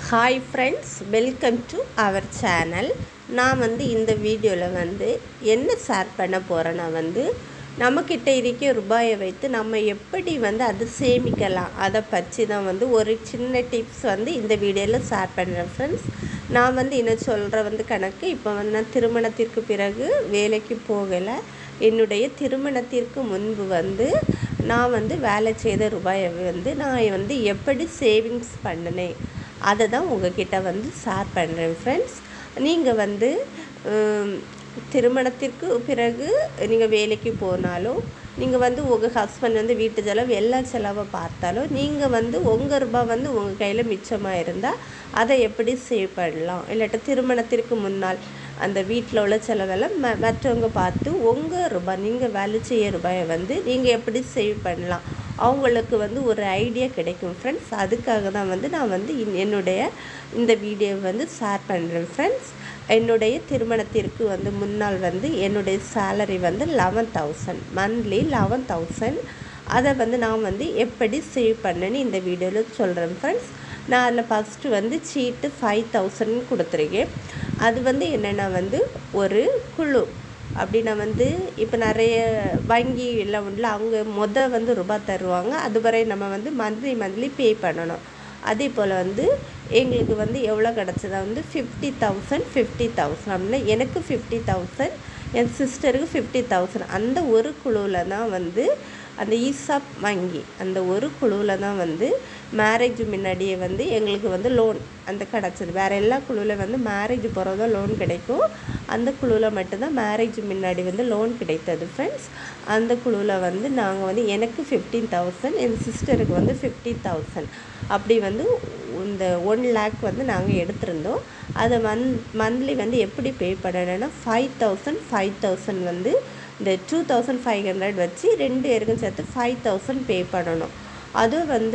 Hi friends, welcome to our channel. நான் இந்த வீடியோவில் என்ன ஷேர் பண்ண போகிறேன்னா நம்மக்கிட்ட இருக்க ரூபாயை வைத்து நம்ம எப்படி அது சேமிக்கலாம், அதை பற்றி தான் ஒரு சின்ன டிப்ஸ் இந்த வீடியோவில் ஷேர் பண்ணுறேன் ஃப்ரெண்ட்ஸ். நான் இன்னும் சொல்கிற கணக்கு இப்போ நான் திருமணத்திற்கு பிறகு வேலைக்கு போகலை. என்னுடைய திருமணத்திற்கு முன்பு நான் வேலை செய்த ரூபாயை நான் எப்படி சேவிங்ஸ் பண்ணினேன் அதை தான் உங்ககிட்ட ஷேர் பண்ணுறேன் ஃப்ரெண்ட்ஸ். நீங்கள் திருமணத்திற்கு பிறகு நீங்கள் வேலைக்கு போனாலும், நீங்கள் உங்கள் ஹஸ்பண்ட் வீட்டு செலவு எல்லா செலவை பார்த்தாலும், நீங்கள் உங்கள் ரூபாய் உங்கள் கையில் மிச்சமாக இருந்தால் அதை எப்படி சேவ் பண்ணலாம், இல்லாட்ட திருமணத்திற்கு முன்னால் அந்த வீட்டில் உள்ள செலவெல்லாம் மற்றவங்க பார்த்து உங்கள் ரூபாய் நீங்கள் வேலை செய்ய ரூபாயை நீங்கள் எப்படி சேவ் பண்ணலாம், அவங்களுக்கு ஒரு ஐடியா கிடைக்கும் ஃப்ரெண்ட்ஸ். அதுக்காக தான் நான் என்னுடைய இந்த வீடியோவை ஷேர் பண்ணுறேன் ஃப்ரெண்ட்ஸ். என்னுடைய திருமணத்திற்கு முன்னால் என்னுடைய சேலரி 11,000 மந்த்லி 11,000. அதை நான் எப்படி சேவ் பண்ணேன்னு இந்த வீடியோவில் சொல்கிறேன் ஃப்ரெண்ட்ஸ். நான் அதில் ஃபஸ்ட்டு சீட்டு 5,000 கொடுத்துருக்கேன். அது என்னென்னா ஒரு குழு அப்படின்னா இப்போ நிறைய வங்கி எல்லாம் உள்ள அவங்க ரூபாய் தருவாங்க. அதுவரை நம்ம மந்த்லி பே பண்ணணும். அதே போல் எங்களுக்கு எவ்வளோ கிடச்சதா 50,000 அப்படின்னா எனக்கு 50,000, என் சிஸ்டருக்கு 50,000. அந்த ஒரு குழுவில் தான் அந்த ஈசாப் வங்கி அந்த ஒரு குழுவில் தான் மேரேஜ் முன்னாடியே எங்களுக்கு லோன் கிடச்சிது. வேறு எல்லா குழுவில் மேரேஜ் போகிறதா லோன் கிடைக்கும். அந்த குழுவில் மட்டும்தான் மேரேஜ் முன்னாடி லோன் கிடைத்தது ஃப்ரெண்ட்ஸ். அந்த குழுவில் நாங்கள் எனக்கு 15,000, என் சிஸ்டருக்கு 50,000. அப்படி இந்த 1 lakh நாங்கள் எடுத்திருந்தோம். அதை மந்த்லி எப்படி பே பண்ணணும்னா 5,000 இந்த 2,500 வச்சு 2 பேருக்கும் சேர்த்து 5,000 பே பண்ணணும். அதுவும்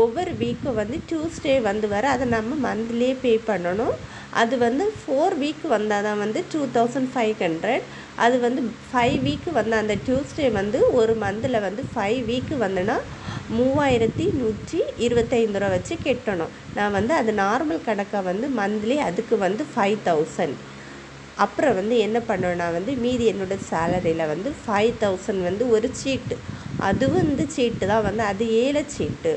ஒவ்வொரு வீக்கும் டியூஸ்டே வர அதை நம்ம மந்த்லியே பே பண்ணணும். அது 4 வீக் வந்தால் தான் 2,500. அது 5 வீக்கு அந்த டியூஸ்டே ஒரு மந்தில் 5 வீக்கு 3,125 ரூபா வச்சு கட்டணும். நான் அது நார்மல் கணக்காக மந்த்லி அதுக்கு 5,000. அப்புறம் என்ன பண்ணுவேன்னா மீதி என்னோடய சேலரியில் 5,000 ஒரு சீட்டு. அது சீட்டு தான் அது 7 சீட்டு.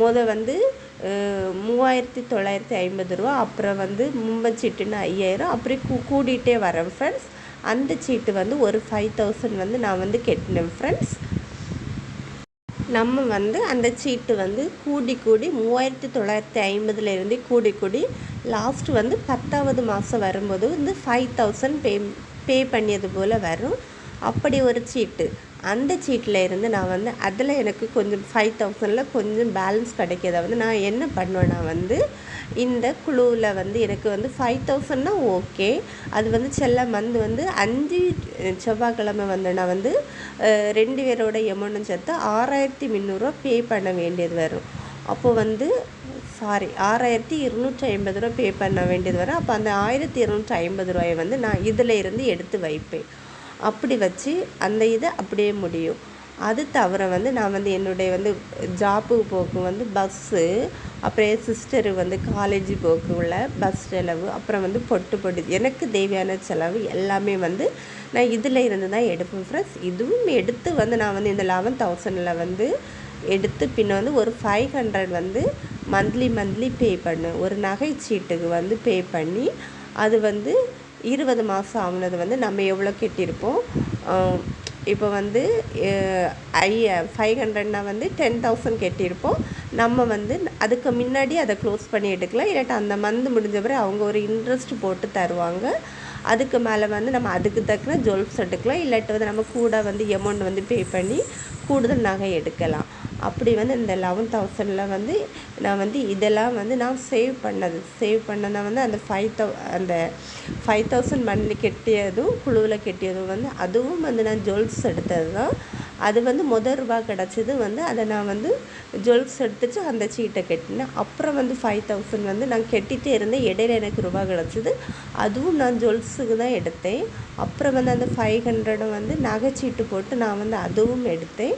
3,950 ரூபா. அப்புறம் மும்பை சீட்டுன்னு 5,000. அப்படி கூடிகிட்டே வரேன் ஃப்ரெண்ட்ஸ். அந்த சீட்டு ஒரு 5,000 நான் கட்டினேன் ஃப்ரெண்ட்ஸ். நம்ம அந்த சீட்டு கூடி 3,950 கூடி லாஸ்ட்டு 10வது மாதம் வரும்போது 5,000 பே பண்ணியது போல் வரும். அப்படி ஒரு சீட்டு. அந்த சீட்டில் இருந்து நான் அதில் எனக்கு கொஞ்சம் 5,000ல் கொஞ்சம் பேலன்ஸ் கிடைக்கிது. நான் என்ன பண்ணுவேன்னா இந்த குழுவில் எனக்கு 5,000னா ஓகே. அது சில மந்த் 5 செவ்வாய்க்கிழமை நான் 2 பேரோட எமௌண்ட்டும் சேர்த்து 6,300 ரூபா பே பண்ண வேண்டியது வரும். அப்போது 6,250 ரூபா பே பண்ண வேண்டியது வரும். அப்போ அந்த 1,250 ரூபாயை நான் இதில் இருந்து எடுத்து வைப்பேன். அப்படி வச்சு அந்த இதை அப்படியே முடியும். அது தவிர நான் என்னுடைய ஜாப்புக்கு போக்கு பஸ்ஸு, அப்புறம் என் சிஸ்டரு காலேஜ் போக்கு உள்ள பஸ் செலவு, அப்புறம் பொட்டு எனக்கு தேவையான செலவு எல்லாமே நான் இதில் இருந்து தான் எடுப்பேன் ஃப்ரெண்ட்ஸ். இதுவும் எடுத்து நான் இந்த 11,000ல் எடுத்து பின்ன ஒரு 500 மந்த்லி பே பண்ணேன். ஒரு நகைச்சீட்டுக்கு பே பண்ணி அது 20 மாதம் ஆகுனது நம்ம எவ்வளோ கட்டியிருப்போம். இப்போ 500னா 10,000 கட்டியிருப்போம். நம்ம அதுக்கு முன்னாடி அதை க்ளோஸ் பண்ணி எடுக்கலாம். இல்லாட்டா அந்த மந்த் முடிஞ்ச பிறகு அவங்க ஒரு இன்ட்ரெஸ்ட் போட்டு தருவாங்க. அதுக்கு மேலே நம்ம அதுக்கு தக்கன ஜுவல்ஸ் எடுக்கலாம். இல்லாட்டி நம்ம கூட எமௌண்ட் பே பண்ணி கூடுதல் நகை எடுக்கலாம். அப்படி இந்த 11,000ல் நான் இதெல்லாம் நான் சேவ் பண்ணதை அந்த 5,000 மந்த்லி கட்டியதும் குழுவில் கட்டியதும் அதுவும் நான் ஜுவல்ஸ் எடுத்தது தான். அது முதல் ரூபாய் கிடச்சிது அதை நான் ஜுவல்ஸ் எடுத்துட்டு அந்த சீட்டை கட்டினேன். அப்புறம் 5,000 நான் கட்டிகிட்டே இருந்தேன். இடையில எனக்கு ரூபாய் கிடச்சிது. அதுவும் நான் ஜுவல்ஸுக்கு தான் எடுத்தேன். அப்புறம் அந்த 500 நகைச்சீட்டு போட்டு நான் அதுவும் எடுத்தேன்.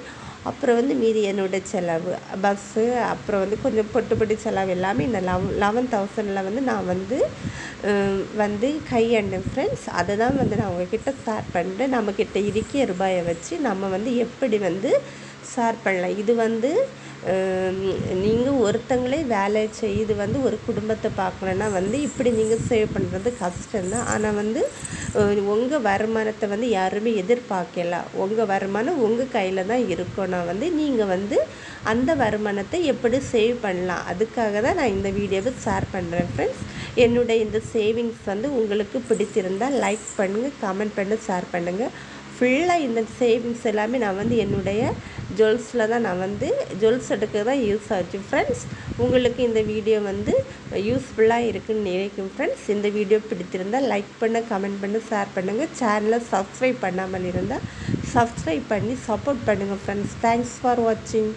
அப்புறம் வந்து மீதி என்னோடய செலவு பஸ்ஸு, அப்புறம் வந்து கொஞ்சம் பொட்டுப்பொடி செலவு எல்லாமே இந்த 11,000ல் வந்து நான் வந்து கையாண்டேன் ஃப்ரெண்ட்ஸ். அதை தான் வந்து நான் உங்ககிட்ட ஷேர் பண்ணுறேன். நம்மக்கிட்ட இருக்கிற ரூபாயை வச்சு நம்ம வந்து எப்படி வந்து ஷேர் பண்ணலாம். இது வந்து நீங்கள் ஒருத்தங்களே வேலை செய்து வந்து ஒரு குடும்பத்தை பார்க்கணுன்னா வந்து இப்படி நீங்கள் சேவ் பண்ணுறது கஷ்டம்தான். ஆனால் வந்து உங்கள் வருமானத்தை வந்து யாருமே எதிர்பார்க்கல. உங்கள் வருமானம் உங்கள் கையில் தான் இருக்கும்னா வந்து நீங்கள் வந்து அந்த வருமானத்தை எப்படி சேவ் பண்ணலாம், அதுக்காக தான் நான் இந்த வீடியோவை ஷேர் பண்ணுறேன் ஃப்ரெண்ட்ஸ். என்னுடைய இந்த சேவிங்ஸ் வந்து உங்களுக்கு பிடிச்சிருந்தால் லைக் பண்ணுங்கள், கமெண்ட் பண்ணி ஷேர் பண்ணுங்கள். ஃபுல்லாக இந்த சேவிங்ஸ் எல்லாமே நான் வந்து என்னுடைய ஜுவல்ஸில் தான் நான் வந்து ஜுவல்ஸ் எடுக்க தான் யூஸ் ஆச்சு ஃப்ரெண்ட்ஸ். உங்களுக்கு இந்த வீடியோ வந்து யூஸ்ஃபுல்லாக இருக்குதுன்னு நினைக்கும் ஃப்ரெண்ட்ஸ். இந்த வீடியோ பிடித்திருந்தால் லைக் பண்ண, கமெண்ட் பண்ணி, ஷேர் பண்ணுங்கள். சேனலை சப்ஸ்கிரைப் பண்ணாமல் இருந்தால் சப்ஸ்கிரைப் பண்ணி சப்போர்ட் பண்ணுங்கள் ஃப்ரெண்ட்ஸ். தேங்க்ஸ் ஃபார் வாட்சிங்.